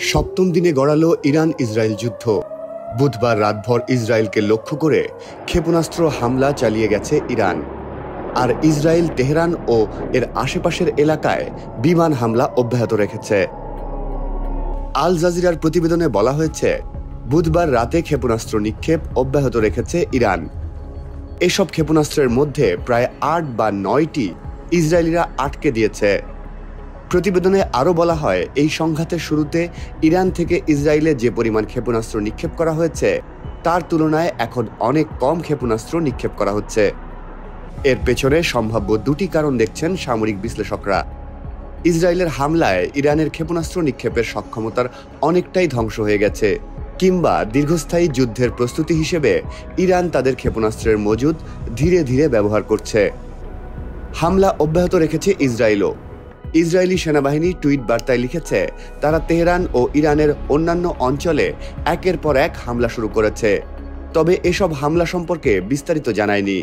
সপ্তম দিনে গড়ালো Iran Israel যুদ্ধ। বুধবার রাতভর ইসরায়েলকে লক্ষ্য করে ক্ষেপণাস্ত্র হামলা চালিয়ে গেছে ইরান, আর ইসরায়েল তেহরান ও এর আশেপাশের এলাকায় বিমান হামলা অব্যাহত রেখেছে। আল জাজিরার প্রতিবেদনে বলা হয়েছে, বুধবার রাতে ক্ষেপণাস্ত্র নিক্ষেপ অব্যাহত রেখেছে ইরান। এসব ক্ষেপণাস্ত্রের মধ্যে প্রায় ৮ বা ৯টি ইসরায়েলিরা আটকে দিয়েছে। প্রতিবেদনে আরও বলা হয়, এই সংঘাতের শুরুতে ইরান থেকে ইসরায়েলে যে পরিমাণ ক্ষেপণাস্ত্র নিক্ষেপ করা হয়েছে তার তুলনায় এখন অনেক কম ক্ষেপণাস্ত্র নিক্ষেপ করা হচ্ছে। এর পেছনে সম্ভাব্য দুটি কারণ দেখছেন সামরিক বিশ্লেষকরা। ইসরায়েলের হামলায় ইরানের ক্ষেপণাস্ত্র নিক্ষেপের সক্ষমতার অনেকটাই ধ্বংস হয়ে গেছে, কিংবা দীর্ঘস্থায়ী যুদ্ধের প্রস্তুতি হিসেবে ইরান তাদের ক্ষেপণাস্ত্রের মজুদ ধীরে ধীরে ব্যবহার করছে। হামলা অব্যাহত রেখেছে ইসরায়েলও। ইসরায়েলি সেনাবাহিনী টুইট বার্তায় লিখেছে, তারা তেহরান ও ইরানের অন্যান্য অঞ্চলে একের পর এক হামলা শুরু করেছে, তবে এসব হামলা সম্পর্কে বিস্তারিত জানায়নি।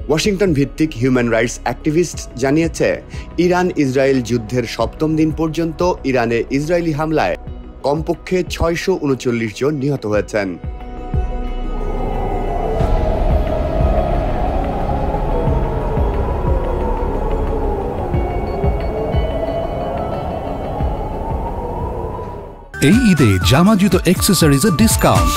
ওয়াশিংটন ভিত্তিক হিউম্যান রাইটস অ্যাক্টিভিস্ট জানিয়েছে, ইরান ইসরায়েল যুদ্ধের সপ্তম দিন পর্যন্ত ইরানে ইসরায়েলি হামলায় কমপক্ষে ৬৩৯ জন নিহত হয়েছেন। এই ঈদে জামা জুতো অ্যাক্সেসরিজের ডিসকাউন্ট।